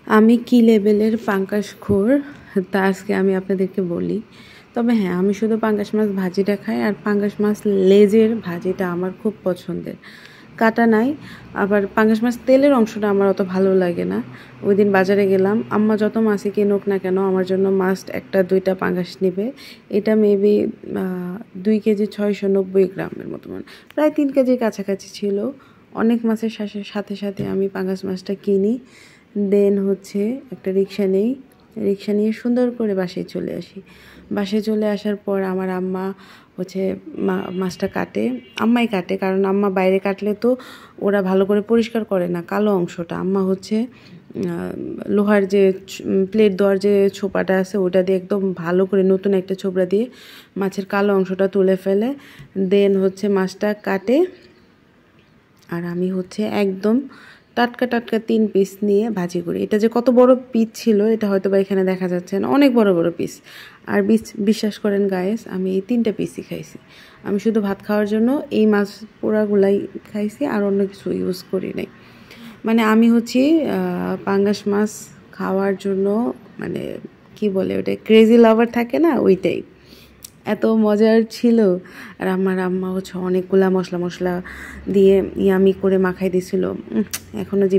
আমি কি লেভেলের পাঙ্গাসখোর তা আজকে আমি আপনাদেরকে বলি। তবে হ্যাঁ, আমি শুধু পাঙ্গাস মাছ ভাজিটা খাই, আর পাঙ্গাস মাছ লেজের ভাজিটা আমার খুব পছন্দের। কাটা নাই, আবার পাঙ্গাস মাছ তেলের অংশটা আমার অত ভালো লাগে না। ওই দিন বাজারে গেলাম, আম্মা যত মাছই কিনুক না কেন আমার জন্য মাস্ট একটা দুইটা পাঙ্গাস নেবে। এটা মেবি 2 কেজি 690 গ্রামের মতো, মানে প্রায় 3 কেজির কাছাকাছি ছিল। অনেক মাছের সাথে সাথে আমি পাঙ্গাস মাছটা কিনি, দেন হচ্ছে একটা রিক্সা নেই, রিক্সা নিয়ে সুন্দর করে বাসায় চলে আসি। বাসায় চলে আসার পর আমার আম্মা হচ্ছে মাছটা কাটে, আম্মাই কাটে, কারণ আম্মা বাইরে কাটলে তো ওরা ভালো করে পরিষ্কার করে না কালো অংশটা। আম্মা হচ্ছে লোহার যে প্লেট দেওয়ার যে ছোপাটা আছে ওটা দিয়ে একদম ভালো করে নতুন একটা ছোবড়া দিয়ে মাছের কালো অংশটা তুলে ফেলে, দেন হচ্ছে মাছটা কাটে। আর আমি হচ্ছে একদম টাটকা টাটকা 3 পিস নিয়ে ভাজি করি। এটা যে কত বড় পিস ছিল এটা হয়তো বা এখানে দেখা যাচ্ছে না, অনেক বড় বড় পিস। আর বিশ্বাস করেন গায়েস, আমি এই 3টা পিসই খাইছি। আমি শুধু ভাত খাওয়ার জন্য এই মাছ পোড়াগুলাই খাইছি, আর অন্য কিছু ইউজ করি নাই। মানে আমি হচ্ছি পাঙ্গাস মাছ খাওয়ার জন্য, মানে কি বলে ওটা, ক্রেজি লাভার থাকে না, ওইটাই। এত মজার ছিল। আর আমার আম্মা হচ্ছে অনেকগুলা মশলা দিয়ে ইয়ামি করে মাখাই দিছিল, এখনও যে